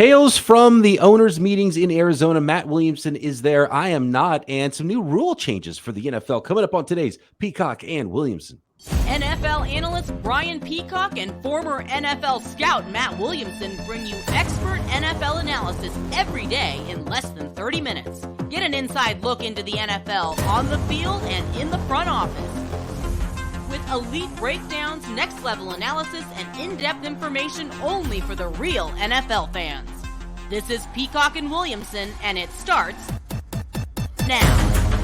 Tales from the owners' meetings in Arizona. Matt Williamson is there. I am not. And some new rule changes for the NFL coming up on today's Peacock and Williamson. NFL analyst Brian Peacock and former NFL scout Matt Williamson bring you expert NFL analysis every day in less than 30 minutes. Get an inside look into the NFL on the field and in the front office. With elite breakdowns, next-level analysis, and in-depth information only for the real NFL fans. This is Peacock and Williamson, and it starts now.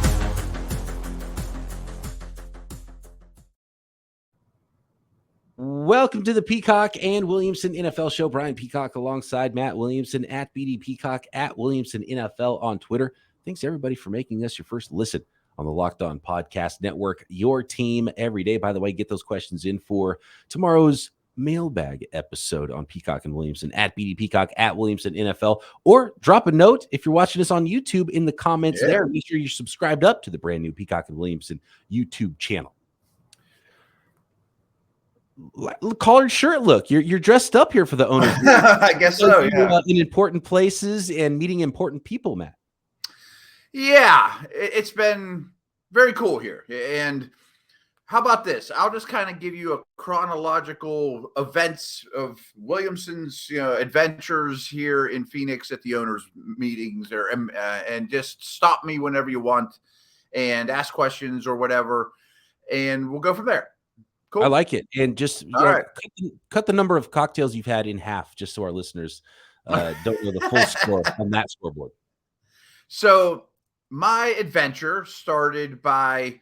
Welcome to the Peacock and Williamson NFL Show. Brian Peacock alongside Matt Williamson at BD Peacock at Williamson NFL on Twitter. Thanks everybody for making us your first listen on the Locked On Podcast Network, your team every day. By the way, get those questions in for tomorrow's mailbag episode on Peacock and Williamson at BD Peacock at Williamson NFL, or drop a note if you're watching us on YouTube in the comments there. Make sure you're subscribed up to the brand new Peacock and Williamson YouTube channel. Collared shirt look. You're dressed up here for the owners. I guess so. Yeah. In important places and meeting important people, Matt. Yeah, it's been very cool here. And how about this? I'll just kind of give you a chronological events of Williamson's, adventures here in Phoenix at the owners' meetings, and just stop me whenever you want and ask questions or whatever, and we'll go from there. Cool. I like it. And just cut the number of cocktails you've had in half, just so our listeners don't know the full score on that scoreboard. So my adventure started by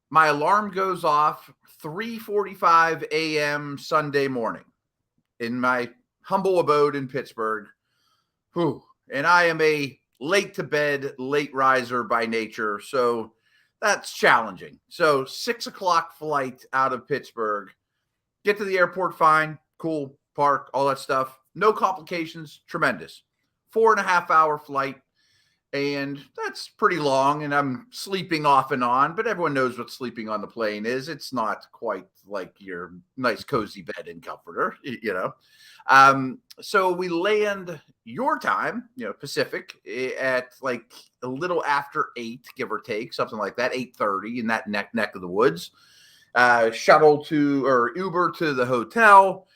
my alarm goes off 3:45 a.m. Sunday morning in my humble abode in Pittsburgh. And I am a late to bed, late riser by nature. So that's challenging. So 6 o'clock flight out of Pittsburgh, get to the airport, fine, cool, park, all that stuff. No complications, tremendous. 4.5 hour flight. And that's pretty long, and I'm sleeping off and on, but everyone knows what sleeping on the plane is. It's not quite like your nice, cozy bed and comforter, So we land your time, Pacific, at like a little after 8, give or take, something like that, 8:30 in that neck of the woods. Shuttle or Uber to the hotel,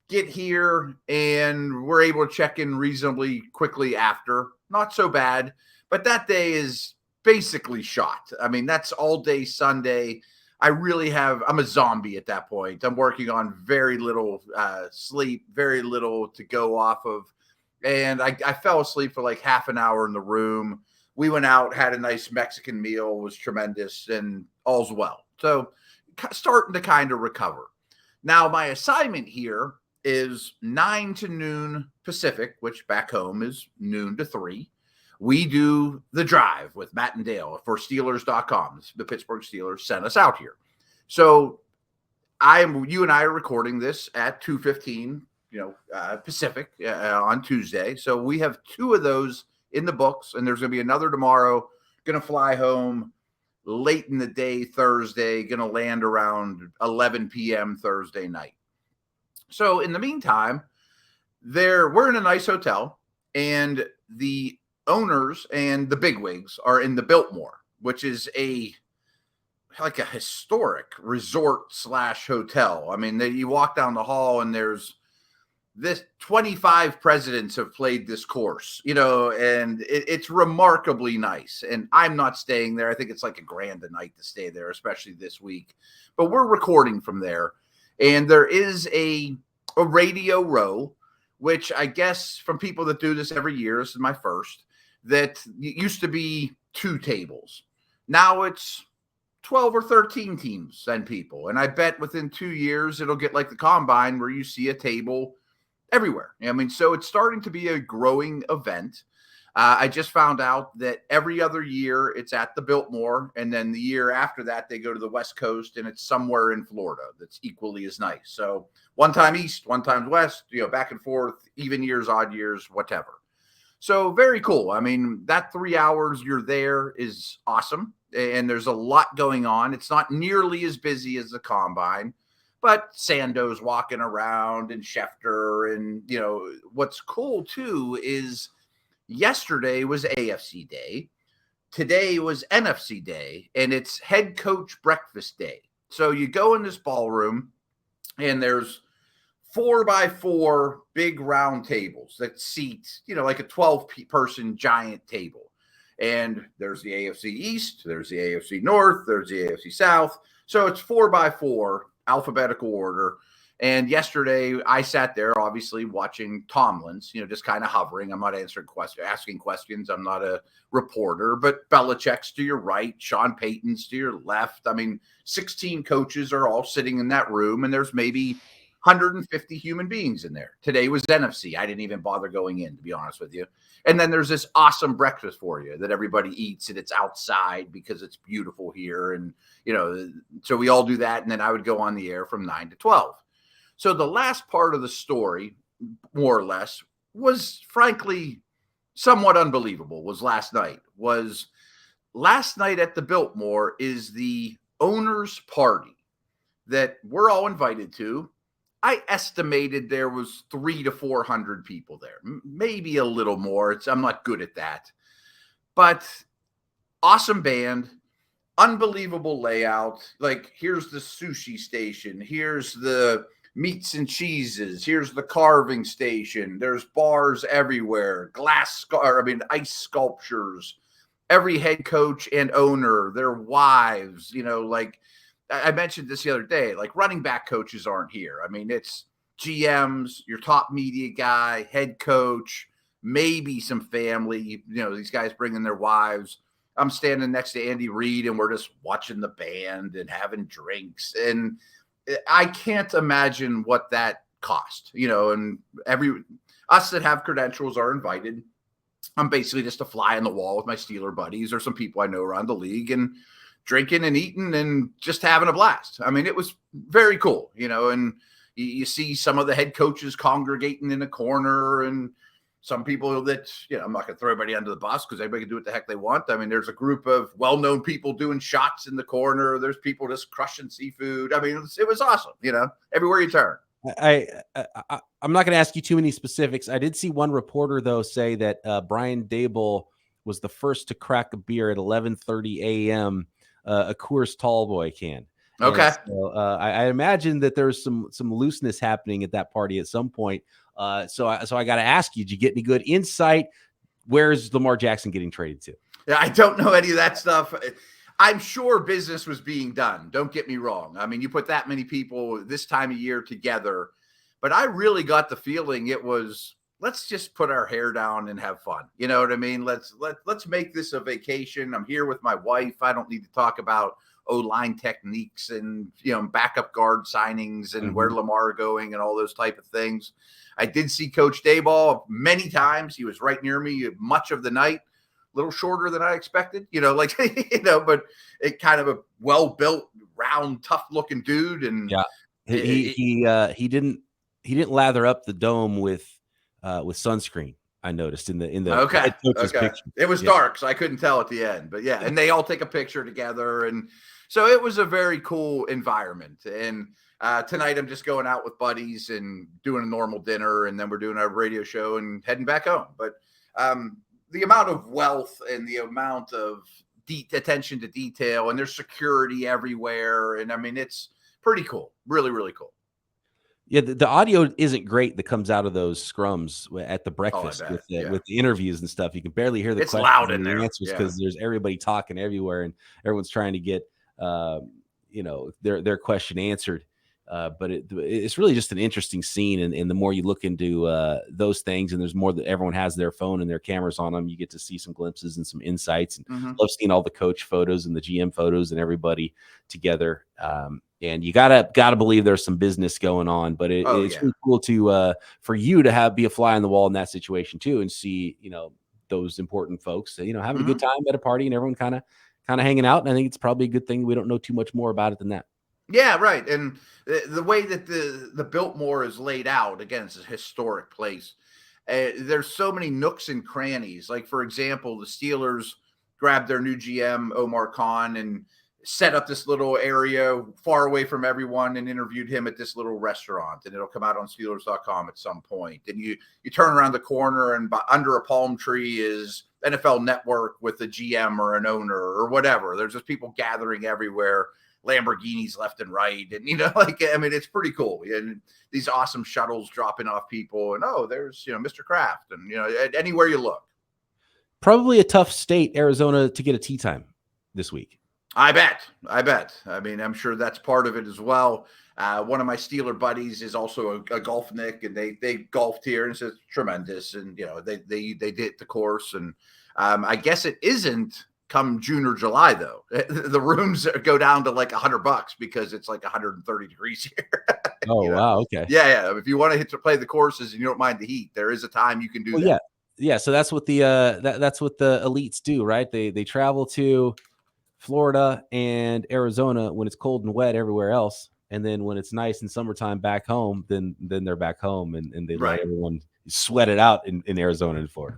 get here, and we're able to check in reasonably quickly after. Not so bad, but that day is basically shot. I mean, that's all day Sunday. I'm a zombie at that point. I'm working on very little sleep, very little to go off of. And I fell asleep for like half an hour in the room. We went out, had a nice Mexican meal, was tremendous, and all's well. So starting to kind of recover. Now, my assignment here is 9 to noon Pacific, which back home is noon to 3. We do the drive with Matt and Dale for Steelers.com. The Pittsburgh Steelers sent us out here. So you and I are recording this at 2:15, Pacific on Tuesday. So we have 2 of those in the books, and there's going to be another tomorrow. Going to fly home late in the day Thursday, going to land around 11 p.m. Thursday night. So in the meantime, we're in a nice hotel, and the owners and the bigwigs are in the Biltmore, which is like a historic resort / hotel. I mean, you walk down the hall and there's this 25 presidents have played this course, and it's remarkably nice. And I'm not staying there. I think it's like $1,000 a night to stay there, especially this week. But we're recording from there. And there is a radio row, which I guess from people that do this every year, this is my first, that used to be 2 tables. Now it's 12 or 13 teams and people. And I bet within 2 years, it'll get like the combine where you see a table everywhere. I mean, so it's starting to be a growing event. I just found out that every other year it's at the Biltmore, and then the year after that they go to the West Coast, and it's somewhere in Florida that's equally as nice. So one time East, one time West, back and forth, even years, odd years, whatever. So very cool. I mean, that 3 hours you're there is awesome, and there's a lot going on. It's not nearly as busy as the combine, but Sando's walking around and Schefter. And, what's cool too is yesterday was AFC Day. Today was NFC Day, and it's head coach breakfast day. So you go in this ballroom, and there's 4x4 big round tables that seat, like a 12-person giant table. And there's the AFC East, there's the AFC North, there's the AFC South. So it's 4x4 alphabetical order. And yesterday I sat there, obviously watching Tomlin's, just kind of hovering. I'm not asking questions. I'm not a reporter, but Belichick's to your right, Sean Payton's to your left. I mean, 16 coaches are all sitting in that room, and there's maybe 150 human beings in there. Today was NFC. I didn't even bother going in, to be honest with you. And then there's this awesome breakfast for you that everybody eats, and it's outside because it's beautiful here. And, so we all do that. And then I would go on the air from 9 to 12. So the last part of the story, more or less, was frankly somewhat unbelievable. Last night at the Biltmore is the owner's party that we're all invited to. I estimated there was 300 to 400 people there, maybe a little more. I'm not good at that, but awesome band, unbelievable layout. Like, here's the sushi station. Here's the meats and cheeses. Here's the carving station. There's bars everywhere, ice sculptures. Every head coach and owner, their wives, like I mentioned this the other day, like running back coaches aren't here. I mean, it's GMs, your top media guy, head coach, maybe some family, these guys bringing their wives. I'm standing next to Andy Reid, and we're just watching the band and having drinks. And I can't imagine what that cost, and us that have credentials are invited. I'm basically just a fly on the wall with my Steeler buddies or some people I know around the league, and drinking and eating and just having a blast. I mean, it was very cool, and you see some of the head coaches congregating in a corner, and some people that, I'm not going to throw everybody under the bus because everybody can do what the heck they want. I mean, there's a group of well-known people doing shots in the corner. There's people just crushing seafood. I mean, it was awesome, everywhere you turn. I'm not going to ask you too many specifics. I did see one reporter, though, say that Brian Dable was the first to crack a beer at 11:30 a.m., a Coors Tallboy can. Okay. So, I imagine that there's some looseness happening at that party at some point. So I got to ask you, did you get any good insight? Where's Lamar Jackson getting traded to? Yeah, I don't know any of that stuff. I'm sure business was being done. Don't get me wrong. I mean, you put that many people this time of year together, but I really got the feeling it was, let's just put our hair down and have fun. You know what I mean? Let's make this a vacation. I'm here with my wife. I don't need to talk about O-line techniques and, backup guard signings and where Lamar going and all those type of things. I did see Coach Dayball many times. He was right near me much of the night, a little shorter than I expected, but it kind of a well-built, round, tough-looking dude. And yeah, he didn't lather up the dome with sunscreen. I noticed in the okay. Picture. It was dark, so I couldn't tell at the end. But yeah, and they all take a picture together, and so it was a very cool environment. And tonight I'm just going out with buddies and doing a normal dinner, and then we're doing our radio show and heading back home. But the amount of wealth and the amount of attention to detail, and there's security everywhere, and I mean, it's pretty cool. Really, really cool. Yeah, the audio isn't great that comes out of those scrums at the breakfast with the interviews and stuff. You can barely hear the questions loud in and the there. answers because there's everybody talking everywhere, and everyone's trying to get their question answered. But it's really just an interesting scene, and the more you look into those things, and there's more that everyone has their phone and their cameras on them, you get to see some glimpses and some insights. And love seeing all the coach photos and the GM photos and everybody together. And you gotta believe there's some business going on, but it's really cool to for you to be a fly on the wall in that situation too, and see those important folks having a good time at a party and everyone kind of hanging out. And I think it's probably a good thing we don't know too much more about it than that. Yeah, right. And the way that the Biltmore is laid out, again, it's a historic place. There's so many nooks and crannies. Like, for example, the Steelers grabbed their new GM, Omar Khan, and set up this little area far away from everyone and interviewed him at this little restaurant, and it'll come out on Steelers.com at some point. And you turn around the corner, and under a palm tree is NFL Network with a GM or an owner or whatever. There's just people gathering everywhere, Lamborghinis left and right. And, it's pretty cool. And these awesome shuttles dropping off people, and there's, Mr. Kraft, and, anywhere you look. Probably a tough state, Arizona, to get a tee time this week. I bet. I mean, I'm sure that's part of it as well. One of my Steeler buddies is also a golf Nick, and they golfed here, and it's tremendous. And they did the course, and I guess it isn't come June or July though. The rooms go down to like $100 because it's like 130 degrees here. Oh wow, okay. Yeah. If you want to play the courses and you don't mind the heat, there is a time you can do that. Yeah. So that's what the that's what the elites do, right? They travel to Florida and Arizona when it's cold and wet everywhere else, and then when it's nice in summertime back home, then they're back home, and they let everyone sweat it out in Arizona and Florida.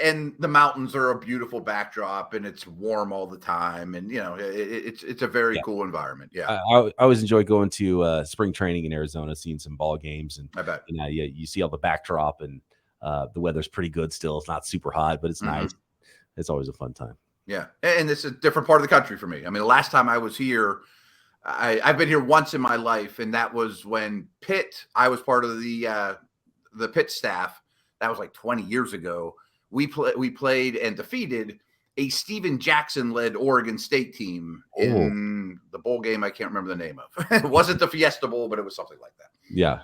And the mountains are a beautiful backdrop, and it's warm all the time, and it's a very cool environment. Yeah, I always enjoy going to spring training in Arizona, seeing some ball games, and I bet you see all the backdrop, and the weather's pretty good still. It's not super hot, but it's nice. It's always a fun time. Yeah, and it's a different part of the country for me. I mean, the last time I was here, I've been here once in my life, and that was when I was part of the Pitt staff. That was like 20 years ago. We played and defeated a Steven Jackson-led Oregon State team in the bowl game. I can't remember the name of. It wasn't the Fiesta Bowl, but it was something like that. Yeah.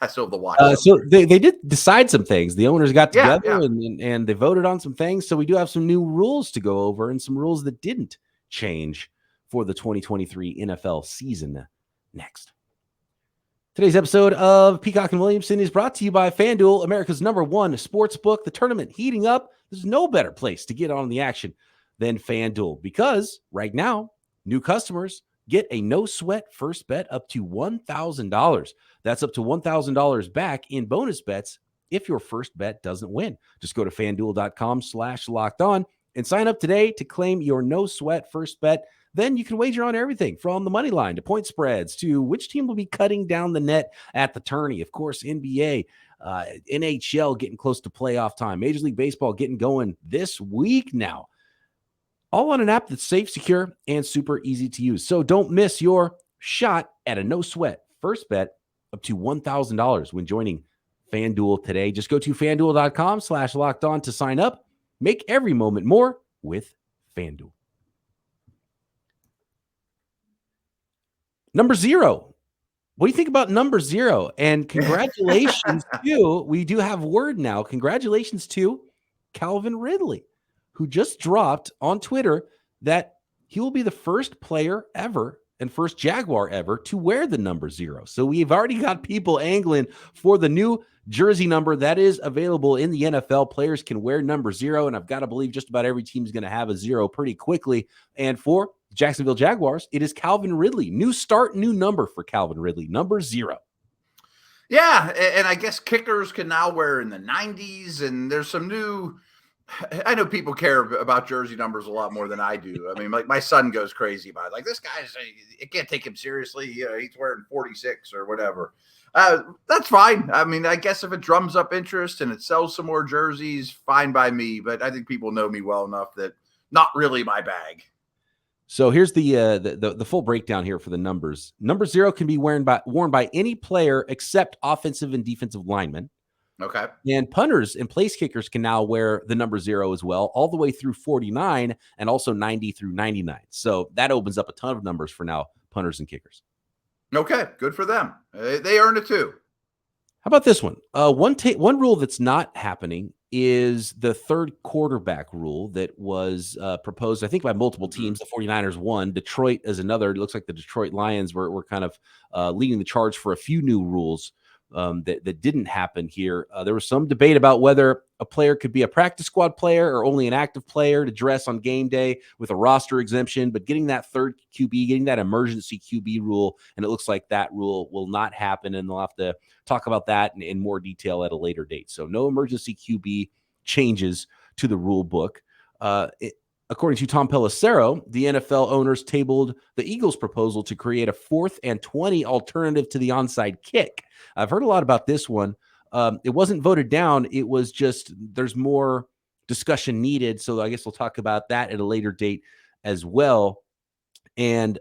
I still have the watch. So they did decide some things. The owners got together and they voted on some things. So we do have some new rules to go over, and some rules that didn't change for the 2023 NFL season next. Today's episode of Peacock and Williamson is brought to you by FanDuel, America's #1 sports book. The tournament heating up. There's no better place to get on the action than FanDuel, because right now, new customers get a no-sweat first bet up to $1,000. That's up to $1,000 back in bonus bets if your first bet doesn't win. Just go to FanDuel.com/lockedon and sign up today to claim your no-sweat first bet. Then you can wager on everything from the money line to point spreads to which team will be cutting down the net at the tourney. Of course, NBA, NHL getting close to playoff time. Major League Baseball getting going this week now. All on an app that's safe, secure, and super easy to use. So don't miss your shot at a no-sweat first bet up to $1,000 when joining FanDuel today. Just go to FanDuel.com/lockedon to sign up. Make every moment more with FanDuel. Number 0. What do you think about number 0? And congratulations to, we do have word now, congratulations to Calvin Ridley, who just dropped on Twitter that he will be the first player ever and first Jaguar ever to wear the number 0. So we've already got people angling for the new jersey number that is available in the NFL. Players can wear number 0, and I've got to believe just about every team is going to have a 0 pretty quickly. And for Jacksonville Jaguars, it is Calvin Ridley. New start, new number for Calvin Ridley, number 0. Yeah, and I guess kickers can now wear in the 90s, and there's some new... I know people care about jersey numbers a lot more than I do. I mean, like my son goes crazy about it. Like, this guy's, it can't take him seriously. He's wearing 46 or whatever. That's fine. I mean, I guess if it drums up interest and it sells some more jerseys, fine by me. But I think people know me well enough that not really my bag. So here's the full breakdown here for the numbers. Number 0 can be worn by any player except offensive and defensive linemen. Okay. And punters and place kickers can now wear the number 0 as well, all the way through 49 and also 90 through 99. So that opens up a ton of numbers for now, punters and kickers. Okay, good for them. They earned it too. How about this one? One rule that's not happening is the third quarterback rule that was proposed, I think, by multiple teams. The 49ers won. Detroit is another. It looks like the Detroit Lions were kind of leading the charge for a few new rules that didn't happen here. There was some debate about whether a player could be a practice squad player or only an active player to dress on game day with a roster exemption, but getting that third QB, getting that emergency QB rule, and it looks like that rule will not happen, and they'll have to talk about that in more detail at a later date. So no emergency QB changes to the rule book. According to Tom Pelissero, the NFL owners tabled the Eagles' proposal to create a 4th and 20 alternative to the onside kick. I've heard a lot about this one. It wasn't voted down. It was just there's more discussion needed. So I guess we'll talk about that at a later date as well. And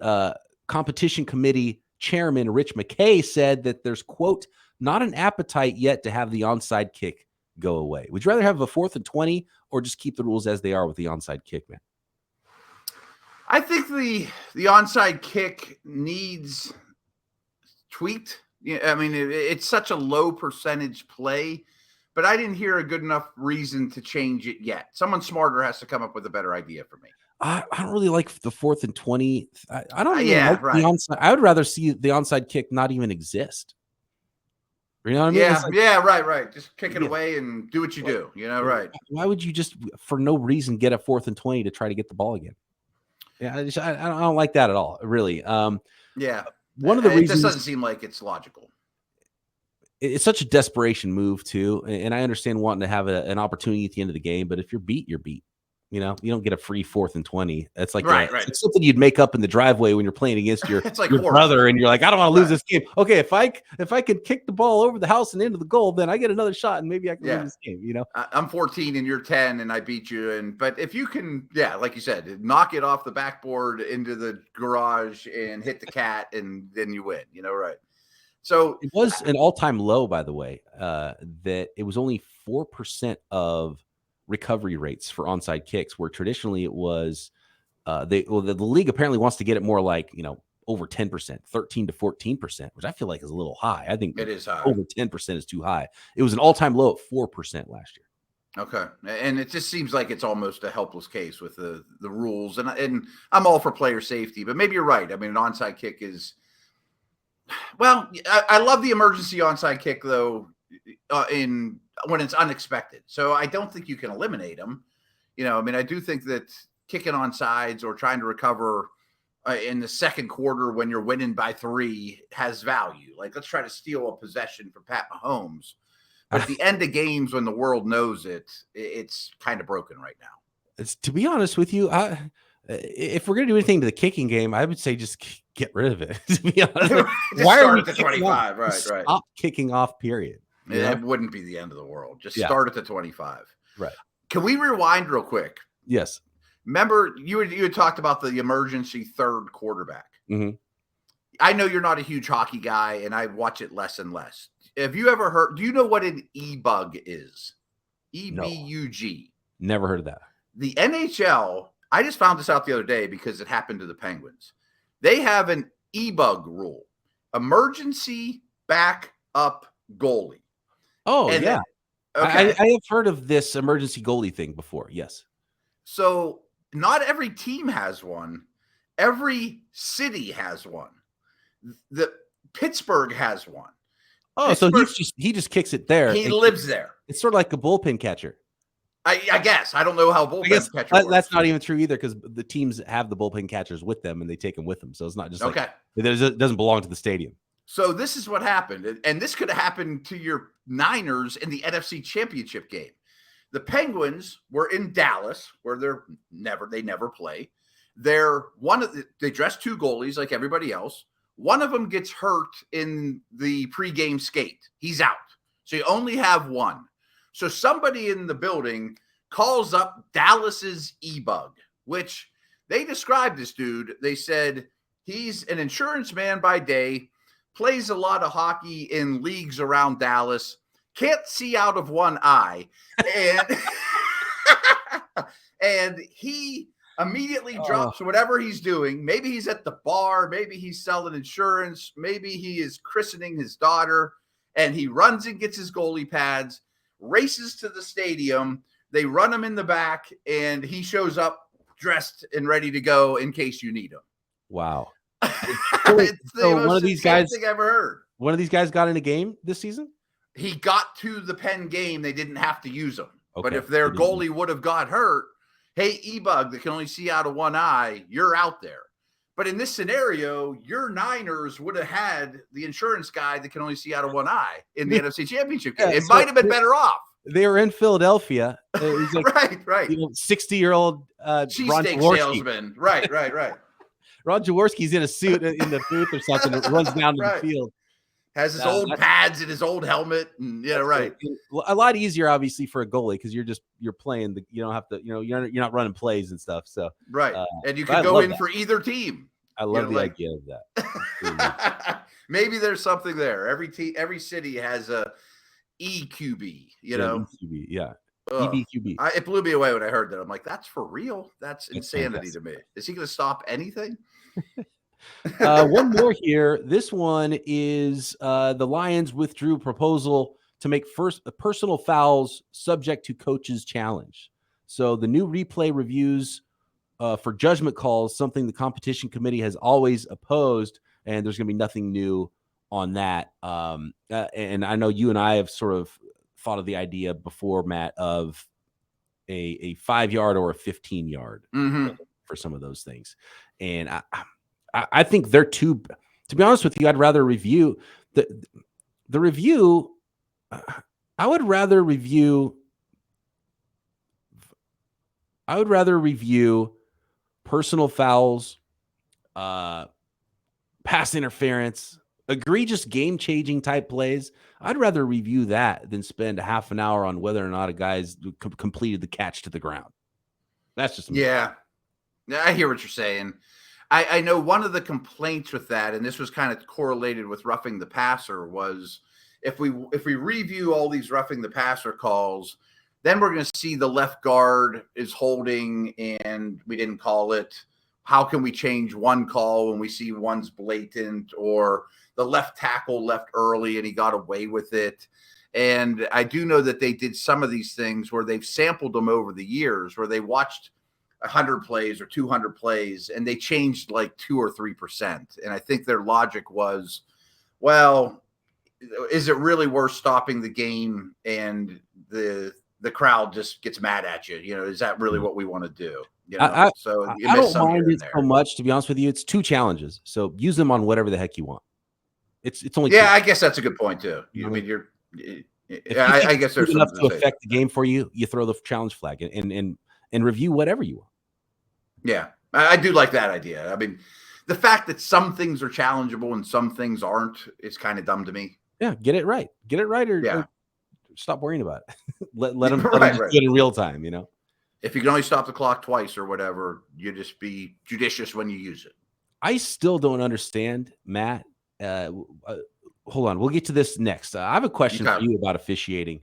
competition committee chairman Rich McKay said that there's, quote, not an appetite yet to have the onside kick go away. Would you rather have a 4th and 20 or just keep the rules as they are with the onside kick, man? I think the onside kick needs tweaked. Yeah, I mean, it's such a low percentage play, but I didn't hear a good enough reason to change it yet. Someone smarter has to come up with a better idea for me. I don't really like the 4th and 20. I don't even yeah, like right. the onside. I would rather see the onside kick not even exist. You know what I mean? Yeah, like, right. Just kick it away and do what you do. Right. Why would you just, for no reason, get a 4th and 20 to try to get the ball again? Yeah, I don't like that at all, really. Yeah. One of the reasons, this doesn't seem like it's logical. It's such a desperation move, too. And I understand wanting to have an opportunity at the end of the game, but if you're beat, you're beat. You know, you don't get a free 4th and 20. That's like, right. It's something you'd make up in the driveway when you're playing against your, it's like your brother, and you're like, I don't want to lose this game. Okay, if I could kick the ball over the house and into the goal, then I get another shot, and maybe I can win this game. You know, I'm 14 and you're 10, and I beat you. But if you can, like you said, knock it off the backboard into the garage and hit the cat, and then you win. Right. So it was an all-time low, by the way, that it was only 4% of recovery rates for onside kicks, where traditionally it was the league apparently wants to get it more like, over 10%, 13 to 14%, which I feel like is a little high. I think it is high. Over 10% is too high. It was an all-time low at 4% last year. Okay. And it just seems like it's almost a helpless case with the rules, and I'm all for player safety, but maybe you're right. I mean, an onside kick is, well, I love the emergency onside kick though, when it's unexpected. So I don't think you can eliminate them. I do think that kicking on sides or trying to recover in the second quarter when you're winning by 3 has value. Like, let's try to steal a possession from Pat Mahomes. But at the end of games, when the world knows it's kind of broken right now. To be honest with you, if we're going to do anything to the kicking game, I would say just get rid of it. To be honest, why are we at the 25? Right. Stop kicking off, period. It wouldn't be the end of the world. Just start at the 25. Right. Can we rewind real quick? Yes. Remember, you had talked about the emergency third quarterback. Mm-hmm. I know you're not a huge hockey guy, and I watch it less and less. Have you ever heard? Do you know what an e-bug is? E-B-U-G. No. Never heard of that. The NHL, I just found this out the other day because it happened to the Penguins. They have an e-bug rule. Emergency backup goalie. Oh, and yeah. Okay. I have heard of this emergency goalie thing before. Yes. So not every team has one. Every city has one. The Pittsburgh has one. Oh, so he just kicks it there. He lives there. It's sort of like a bullpen catcher. I guess. I don't know how bullpen catcher works. That's not even true either, because the teams have the bullpen catchers with them and they take them with them. So it's not just like it doesn't belong to the stadium. So this is what happened. And this could have happened to your Niners in the NFC Championship game. The Penguins were in Dallas, where they never play. They dress 2 goalies like everybody else. One of them gets hurt in the pregame skate. He's out. So you only have one. So somebody in the building calls up Dallas's e-bug, which they described this dude. They said he's an insurance man by day, plays a lot of hockey in leagues around Dallas, can't see out of one eye, and he immediately drops whatever he's doing. Maybe he's at the bar, maybe he's selling insurance, maybe he is christening his daughter, and he runs and gets his goalie pads, races to the stadium. They run him in the back, and he shows up dressed and ready to go in case you need him. Wow. It's the most insane thing I ever heard. One of these guys got in a game this season? He got to the Penn game. They didn't have to use him. Okay. But if their goalie would have got hurt, hey, e-bug that can only see out of one eye, you're out there. But in this scenario, your Niners would have had the insurance guy that can only see out of one eye in the NFC Championship game. It might have been better off. they were in Philadelphia. It was like right. 60-year-old Ron Cheesesteak Jaworski. salesman. Right. Ron Jaworski's in a suit in the booth or something that runs down to the field. Has his old pads and his old helmet. And, right. A lot easier, obviously, for a goalie because you're playing. You don't have to. You're not running plays and stuff. So right, and you can go in for either team. I love the idea of that. Maybe there's something there. Every city has a EQB. EQB, yeah. EBQB. It blew me away when I heard that. I'm like, that's for real. That's insanity to me. Is he going to stop anything? One more here. This one is the Lions withdrew proposal to make personal fouls subject to coach's challenge. So the new replay reviews for judgment calls, something the competition committee has always opposed, and there's going to be nothing new on that. And I know you and I have sort of thought of the idea before, Matt, of a 5-yard or a 15-yard for some of those things. And I think they're too, to be honest with you, I'd rather review the review. I would rather review personal fouls, pass interference, egregious game-changing type plays. I'd rather review that than spend half an hour on whether or not a guy's completed the catch to the ground. That's just me. Yeah, I hear what you're saying. I know one of the complaints with that, and this was kind of correlated with roughing the passer, was if we review all these roughing the passer calls, then we're going to see the left guard is holding and we didn't call it. How can we change one call when we see one's blatant, or the left tackle left early and he got away with it? And I do know that they did some of these things where they've sampled them over the years, where they watched 100 plays or 200 plays and they changed like 2 or 3%. And I think their logic was, well, is it really worth stopping the game and the crowd just gets mad at you? Is that really what we want to do? I don't mind it so much, to be honest with you. It's 2 challenges, so use them on whatever the heck you want. It's only 2. I guess that's a good point too. I mean, I guess there's enough to affect the game for you. You throw the challenge flag and review whatever you want. Yeah, I do like that idea. I mean, the fact that some things are challengeable and some things aren't is kind of dumb to me. Yeah, get it right, or stop worrying about it. let them get it in real time. If you can only stop the clock twice or whatever, you just be judicious when you use it. I still don't understand, Matt. Hold on, we'll get to this next. I have a question for you about officiating.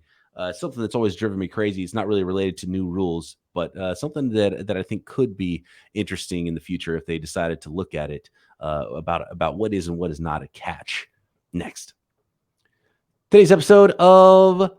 Something that's always driven me crazy. It's not really related to new rules, but something that I think could be interesting in the future if they decided to look at it, about what is and what is not a catch. Next. Today's episode of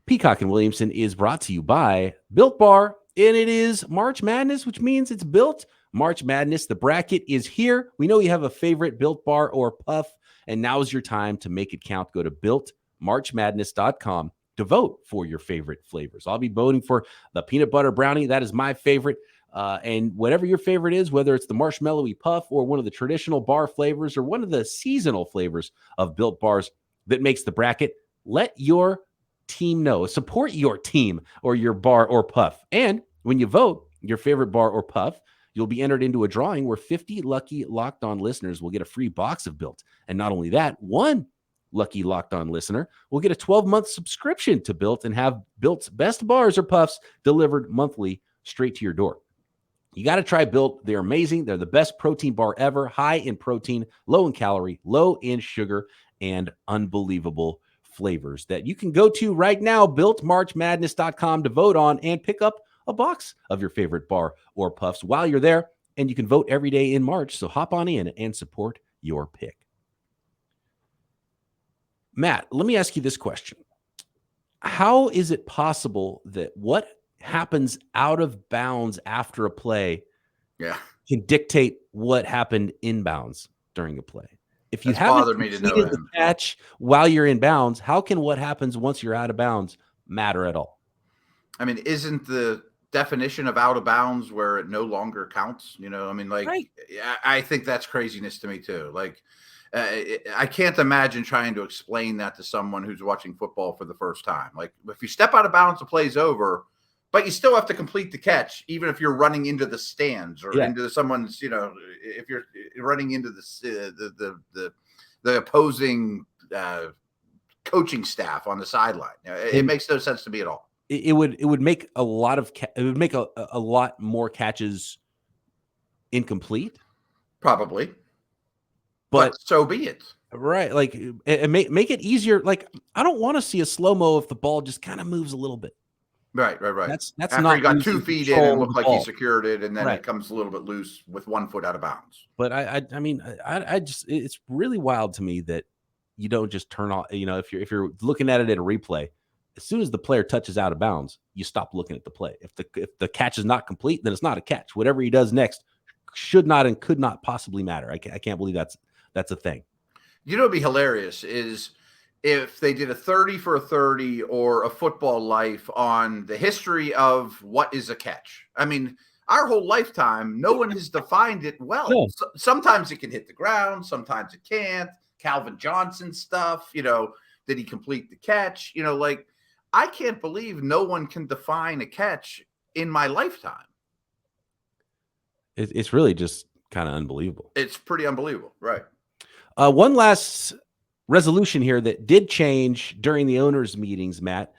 Peacock and Williamson is brought to you by Built Bar, and it is March Madness, which means it's Built March Madness. The bracket is here. We know you have a favorite Built Bar or Puff, and now's your time to make it count. Go to BuiltMarchMadness.com to vote for your favorite flavors. I'll be voting for the peanut butter brownie. That is my favorite. And whatever your favorite is, whether it's the marshmallowy puff or one of the traditional bar flavors or one of the seasonal flavors of Built Bars that makes the bracket, let your team know. Support your team or your bar or puff. And when you vote your favorite bar or puff, you'll be entered into a drawing where 50 lucky Locked On listeners will get a free box of Built. And not only that, one lucky Locked On listener will get a 12-month subscription to Built and have Built's best bars or puffs delivered monthly straight to your door. You got to try Built. They're amazing. They're the best protein bar ever, high in protein, low in calorie, low in sugar, and unbelievable flavors that you can go to right now, BuiltMarchMadness.com, to vote on and pick up a box of your favorite bar or puffs while you're there. And you can vote every day in March. So hop on in and support your pick. Matt, let me ask you this question. How is it possible that what happens out of bounds after a play can dictate what happened inbounds during a play? If you haven't completed the catch while you're in bounds, how can what happens once you're out of bounds matter at all? I mean, isn't the definition of out of bounds where it no longer counts? I mean, like, right. I think that's craziness to me too. Like, I can't imagine trying to explain that to someone who's watching football for the first time. Like, if you step out of bounds, the play's over, but you still have to complete the catch, even if you're running into the stands or into someone's, if you're running into the opposing coaching staff on the sideline. It makes no sense to me at all. It would make a lot of it would make a lot more catches incomplete, probably, but so be it. Right, like and make it easier. Like, I don't want to see a slow-mo if the ball just kind of moves a little bit. Right. That's After not you got 2 feet in and looked like he secured it, and then it comes a little bit loose with 1 foot out of bounds. But I mean, I just, it's really wild to me that you don't just turn off. If you're looking at it in a replay, as soon as the player touches out of bounds, you stop looking at the play. If the catch is not complete, then it's not a catch. Whatever he does next should not and could not possibly matter. I can't believe that's a thing. What'd be hilarious is if they did a 30 for a 30 or a football life on the history of what is a catch. I mean, our whole lifetime, no one has defined it well. No. Sometimes it can hit the ground. Sometimes it can't. Calvin Johnson stuff, did he complete the catch? Like, I can't believe no one can define a catch in my lifetime. It's really just kind of unbelievable. It's pretty unbelievable. Right. One last resolution here that did change during the owners' meetings, Matt,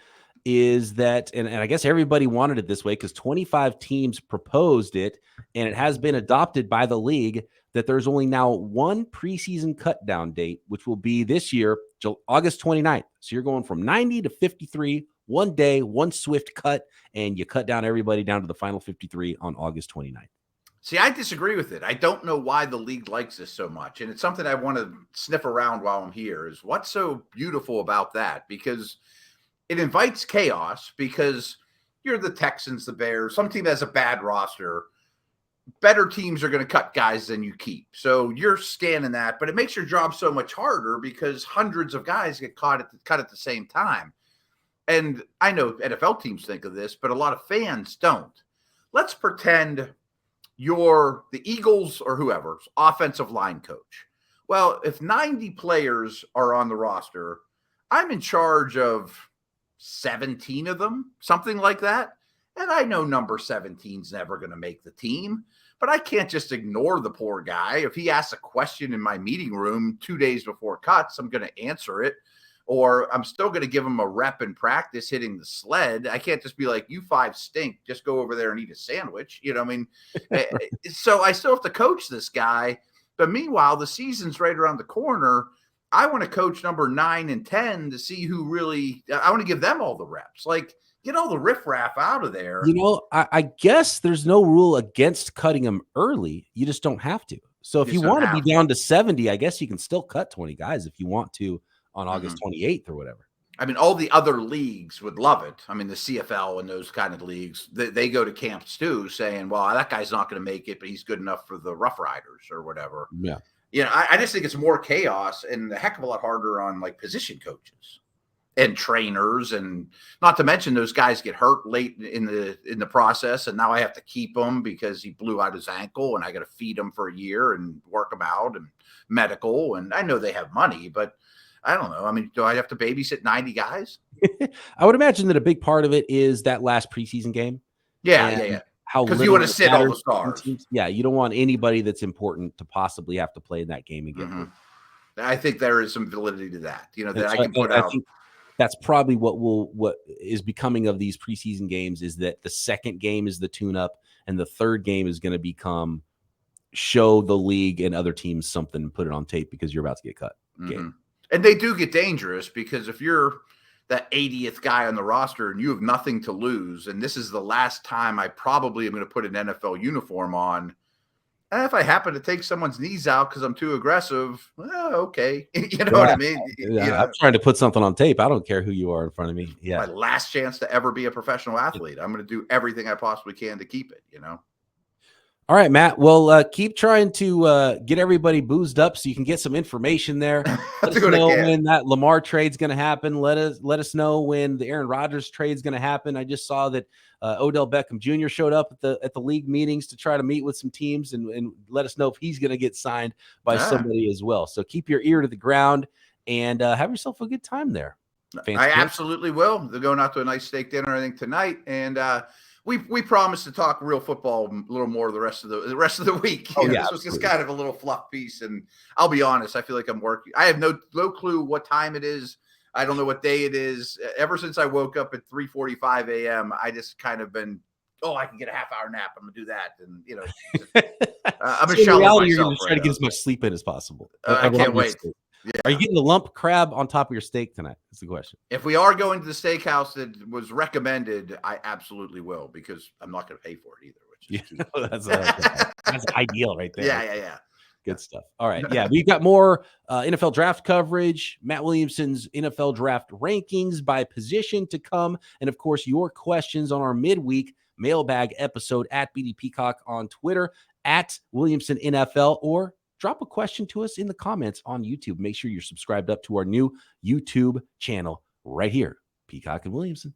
is that, and I guess everybody wanted it this way because 25 teams proposed it, and it has been adopted by the league, that there's only now one preseason cut down date, which will be this year, August 29th. So you're going from 90 to 53, 1 day, one swift cut, and you cut down everybody down to the final 53 on August 29th. See, I disagree with it. I don't know why the league likes this so much. And it's something I want to sniff around while I'm here, is what's so beautiful about that? Because it invites chaos, because you're the Texans, the Bears, some team has a bad roster. Better teams are going to cut guys than you keep. So you're scanning that, but it makes your job so much harder because hundreds of guys get cut at the same time. And I know NFL teams think of this, but a lot of fans don't. Let's pretend you're the Eagles or whoever's offensive line coach. Well, if 90 players are on the roster, I'm in charge of 17 of them, something like that. And I know number 17 is never going to make the team, but I can't just ignore the poor guy. If he asks a question in my meeting room 2 days before cuts, I'm going to answer it, or I'm still going to give him a rep in practice hitting the sled. I can't just be like, you 5 stink, just go over there and eat a sandwich. So I still have to coach this guy. But meanwhile, the season's right around the corner. I want to coach number 9 and 10 to see who really, I want to give them all the reps. Like, get all the riffraff out of there. I guess there's no rule against cutting them early. You just don't have to. So if you want to be down to 70, I guess you can still cut 20 guys if you want to on August 28th or whatever. I mean, all the other leagues would love it. I mean, the CFL and those kind of leagues, they go to camps too, saying, well, that guy's not going to make it, but he's good enough for the Rough Riders or whatever. Yeah. I just think it's more chaos and a heck of a lot harder on like position coaches and trainers, and not to mention those guys get hurt late in the process, and now I have to keep him because he blew out his ankle, and I got to feed him for a year and work him out and medical. And I know they have money, but I don't know. I mean, do I have to babysit 90 guys? I would imagine that a big part of it is that last preseason game. Yeah. Because you want to sit all the stars. Yeah, you don't want anybody that's important to possibly have to play in that game again. Mm-hmm. I think there is some validity to that. That I can put out. I think that's probably what is becoming of these preseason games, is that the second game is the tune-up, and the third game is going to become show the league and other teams something and put it on tape because you're about to get cut. Mm-hmm. And they do get dangerous, because if you're that 80th guy on the roster and you have nothing to lose, and this is the last time I probably am going to put an NFL uniform on, and if I happen to take someone's knees out because I'm too aggressive, well, okay. What I mean? I'm trying to put something on tape. I don't care who you are in front of me. Yeah. My last chance to ever be a professional athlete. I'm going to do everything I possibly can to keep it, All right, Matt. Well, keep trying to get everybody boozed up so you can get some information there. Let us know when that Lamar trade's going to happen. Let us know when the Aaron Rodgers trade's going to happen. I just saw that Odell Beckham Jr. showed up at the league meetings to try to meet with some teams and let us know if he's going to get signed by somebody as well. So keep your ear to the ground and have yourself a good time there. I absolutely will. They're going out to a nice steak dinner, I think, tonight, and we promised to talk real football a little more the rest of the week. This was just kind of a little fluff piece, and I'll be honest, I feel like I'm working. I have no clue what time it is. I don't know what day it is. Ever since I woke up at 3:45 a.m., I just kind of been, I can get a half-hour nap. I'm gonna do that, and I'm a shell of myself. You're gonna try to get as much sleep in as possible. I can't wait. Yeah. Are you getting the lump crab on top of your steak tonight? That's the question. If we are going to the steakhouse that was recommended, I absolutely will, because I'm not going to pay for it either. Which is that's ideal right there. Yeah. Good stuff. All right. Yeah, we've got more NFL draft coverage, Matt Williamson's NFL draft rankings by position to come, and of course, your questions on our midweek mailbag episode at BD Peacock on Twitter, at Williamson NFL, or drop a question to us in the comments on YouTube. Make sure you're subscribed up to our new YouTube channel right here, Peacock and Williamson.